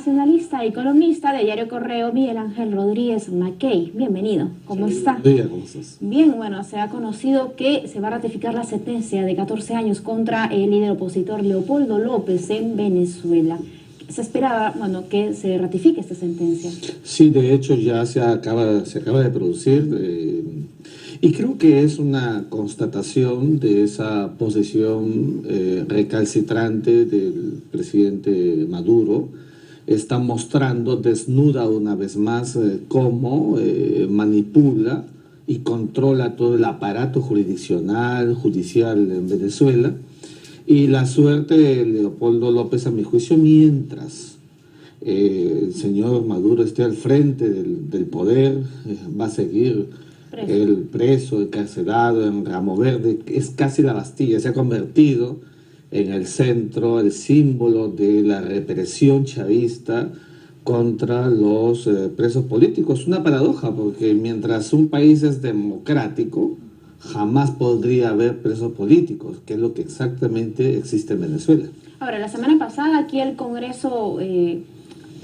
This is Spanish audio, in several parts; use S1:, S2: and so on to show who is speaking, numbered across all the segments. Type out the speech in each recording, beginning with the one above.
S1: internacionalista y columnista de Diario Correo, Miguel Ángel Rodríguez Mackey. Bienvenido, ¿cómo está?
S2: Bien, ¿cómo estás?
S1: Bien, bueno, se ha conocido que se va a ratificar la sentencia de 14 años contra el líder opositor Leopoldo López en Venezuela. Se esperaba, bueno, que se ratifique esta sentencia.
S2: Sí, de hecho ya se acaba de producir y creo que es una constatación de esa posición recalcitrante del presidente Maduro. Está mostrando, desnuda una vez más, cómo manipula y controla todo el aparato jurisdiccional, judicial en Venezuela. Y la suerte de Leopoldo López, a mi juicio, mientras el señor Maduro esté al frente del poder, va a seguir el preso, encarcelado en Ramo Verde, que es casi la Bastilla, se ha convertido en el centro, el símbolo de la represión chavista contra los presos políticos. Una paradoja, porque mientras un país es democrático, jamás podría haber presos políticos, que es lo que exactamente existe en Venezuela.
S1: Ahora, la semana pasada aquí el Congreso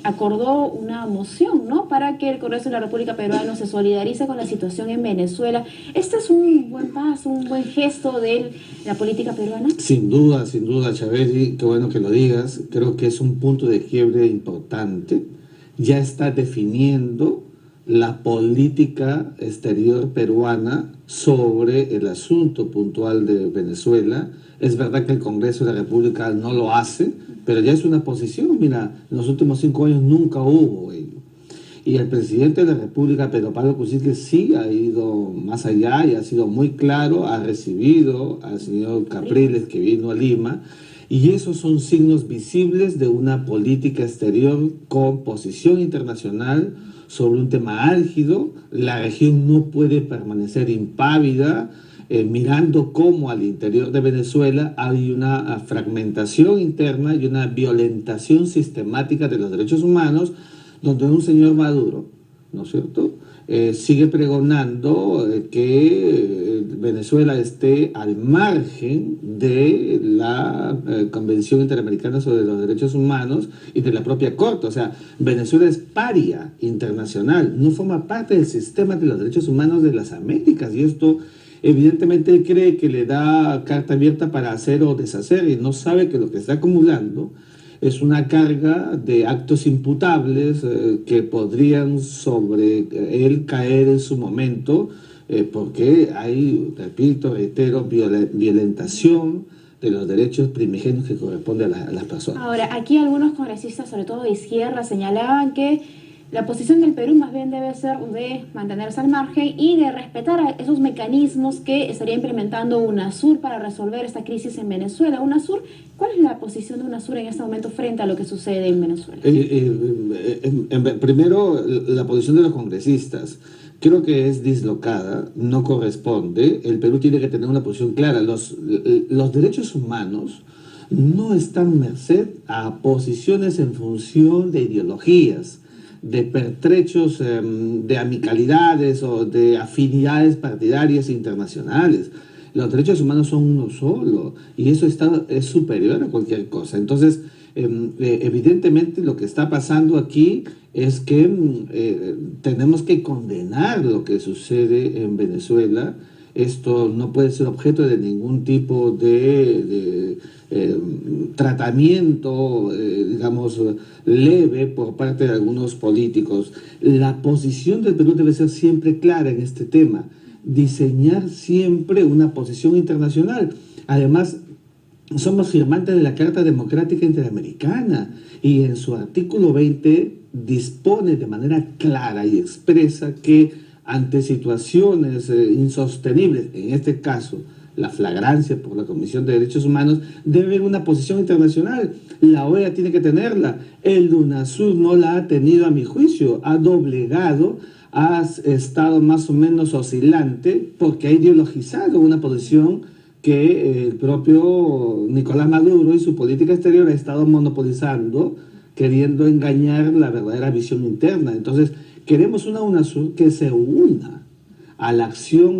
S1: acordó una moción, ¿no?, para que el Congreso de la República Peruana se solidarice con la situación en Venezuela. ¿Este es un buen paso, un buen gesto de la política peruana?
S2: Sin duda, Chaveri, qué bueno que lo digas. Creo que es un punto de quiebre importante. Ya está definiendo la política exterior peruana sobre el asunto puntual de Venezuela. Es verdad que el Congreso de la República no lo hace, pero ya es una posición. Mira, en los últimos 5 años nunca hubo ello. Y el presidente de la República, Pedro Pablo Kuczynski, sí ha ido más allá y ha sido muy claro, ha recibido al señor Capriles, que vino a Lima, y esos son signos visibles de una política exterior con posición internacional sobre un tema álgido. La región no puede permanecer impávida, mirando cómo al interior de Venezuela hay una fragmentación interna y una violentación sistemática de los derechos humanos, donde un señor Maduro, ¿no es cierto?, sigue pregonando que Venezuela esté al margen de la Convención Interamericana sobre los Derechos Humanos y de la propia Corte. O sea, Venezuela es paria internacional, no forma parte del sistema de los derechos humanos de las Américas, y esto evidentemente él cree que le da carta abierta para hacer o deshacer, y no sabe que lo que está acumulando es una carga de actos imputables que podrían sobre él caer en su momento, porque hay, repito, reitero, violentación de los derechos primigenios que corresponden a las personas.
S1: Ahora, aquí algunos congresistas, sobre todo de izquierda, señalaban que la posición del Perú más bien debe ser de mantenerse al margen y de respetar esos mecanismos que estaría implementando UNASUR para resolver esta crisis en Venezuela. UNASUR, ¿cuál es la posición de UNASUR en este momento frente a lo que sucede en Venezuela?
S2: Primero, la posición de los congresistas creo que es dislocada, no corresponde. El Perú tiene que tener una posición clara. Los derechos humanos no están merced a posiciones en función de ideologías, de pertrechos de amicalidades o de afinidades partidarias internacionales. Los derechos humanos son uno solo, y eso es superior a cualquier cosa. Entonces, evidentemente lo que está pasando aquí es que tenemos que condenar lo que sucede en Venezuela. Esto no puede ser objeto de ningún tipo de tratamiento, digamos, leve por parte de algunos políticos. La posición del Perú debe ser siempre clara en este tema, diseñar siempre una posición internacional. Además, somos firmantes de la Carta Democrática Interamericana, y en su artículo 20 dispone de manera clara y expresa que ante situaciones insostenibles, en este caso la flagrancia por la Comisión de Derechos Humanos, debe haber una posición internacional. La OEA tiene que tenerla. El UNASUR no la ha tenido, a mi juicio, ha doblegado, ha estado más o menos oscilante porque ha ideologizado una posición que el propio Nicolás Maduro y su política exterior ha estado monopolizando, queriendo engañar la verdadera visión interna. Entonces, queremos una UNASUR que se una a la acción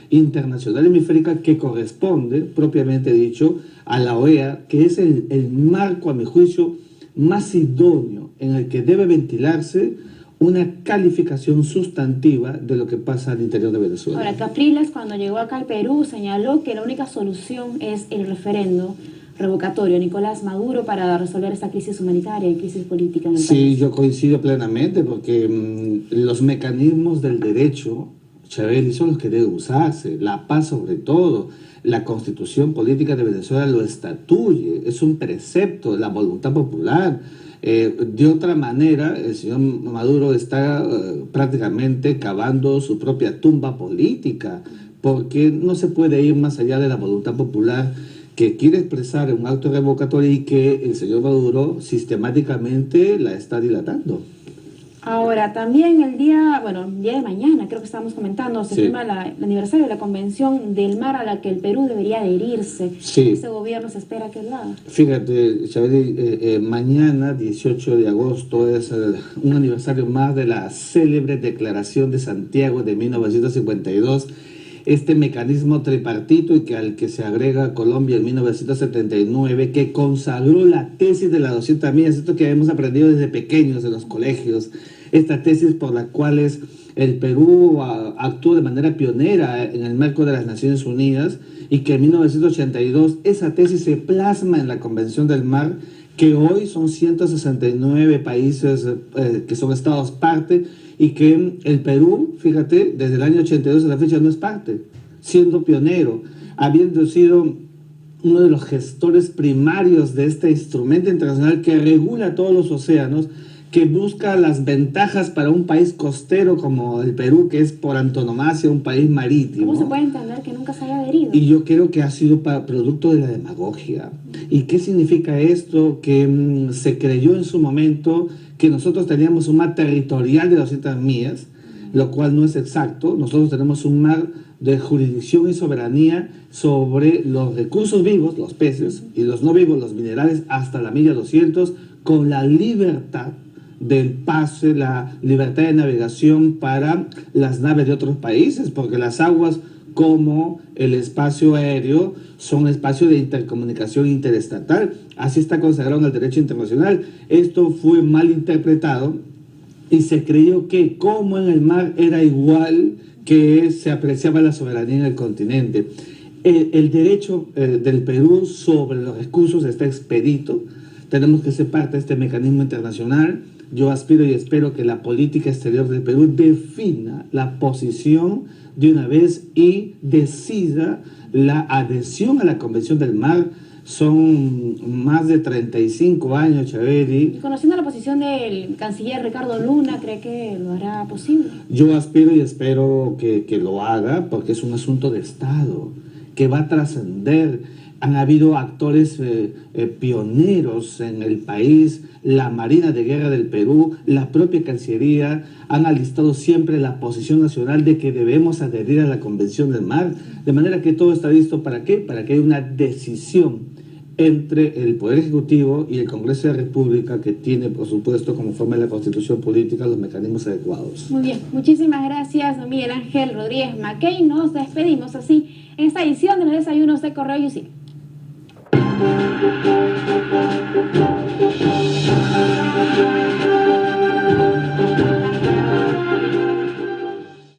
S2: internacional hemisférica que corresponde, propiamente dicho, a la OEA, que es el marco, a mi juicio, más idóneo en el que debe ventilarse una calificación sustantiva de lo que pasa al interior de Venezuela.
S1: Ahora, Capriles, cuando llegó acá al Perú, señaló que la única solución es el referendo revocatorio Nicolás Maduro para resolver esta crisis humanitaria y crisis política en el país.
S2: Sí, yo coincido plenamente porque los mecanismos del derecho, Chaveli, son los que deben usarse, la paz sobre todo. La constitución política de Venezuela lo estatuye, es un precepto de la voluntad popular. De otra manera, el señor Maduro está prácticamente cavando su propia tumba política, porque no se puede ir más allá de la voluntad popular que quiere expresar en un acto revocatorio y que el señor Maduro sistemáticamente la está dilatando.
S1: Ahora, también el día de mañana, creo que estábamos comentando, se firma el aniversario de la Convención del Mar a la que el Perú debería adherirse.
S2: Sí.
S1: Este gobierno se espera que lo haga.
S2: Fíjate, Chabeli, mañana, 18 de agosto, es un aniversario más de la célebre Declaración de Santiago de 1952, este mecanismo tripartito y al que se agrega Colombia en 1979, que consagró la tesis de las 200 millas, esto que hemos aprendido desde pequeños en los colegios, esta tesis por la cual el Perú actuó de manera pionera en el marco de las Naciones Unidas y que en 1982 esa tesis se plasma en la Convención del Mar, que hoy son 169 países que son estados parte y que el Perú, fíjate, desde el año 82 a la fecha no es parte, siendo pionero, habiendo sido uno de los gestores primarios de este instrumento internacional que regula todos los océanos, que busca las ventajas para un país costero como el Perú, que es por antonomasia un país marítimo.
S1: ¿Cómo se puede entender que nunca se haya adherido?
S2: Y yo creo que ha sido producto de la demagogia. ¿Y qué significa esto? Que se creyó en su momento que nosotros teníamos un mar territorial de 200 millas, lo cual no es exacto. Nosotros tenemos un mar de jurisdicción y soberanía sobre los recursos vivos, los peces, y los no vivos, los minerales, hasta la milla 200, con la libertad del pase, la libertad de navegación para las naves de otros países, porque las aguas como el espacio aéreo son espacios de intercomunicación interestatal, así está consagrado en el derecho internacional. Esto fue mal interpretado y se creyó que como en el mar era igual, que se apreciaba la soberanía en el continente. El derecho del Perú sobre los recursos está expedito, tenemos que ser parte de este mecanismo internacional. Yo aspiro y espero que la política exterior del Perú defina la posición de una vez y decida la adhesión a la Convención del Mar. Son más de 35 años, Chaveli.
S1: Y conociendo la posición del canciller Ricardo Luna, ¿cree que lo hará posible?
S2: Yo aspiro y espero que lo haga, porque es un asunto de Estado que va a trascender. Han habido actores pioneros en el país, la Marina de Guerra del Perú, la propia Cancillería, han alistado siempre la posición nacional de que debemos adherir a la Convención del Mar, de manera que todo está listo ¿para qué? Para que haya una decisión entre el Poder Ejecutivo y el Congreso de la República, que tiene, por supuesto, como forma de la Constitución Política, los mecanismos adecuados.
S1: Muy bien, muchísimas gracias, Miguel Ángel Rodríguez Mackey. Nos despedimos así en esta edición de los desayunos de Correo UC.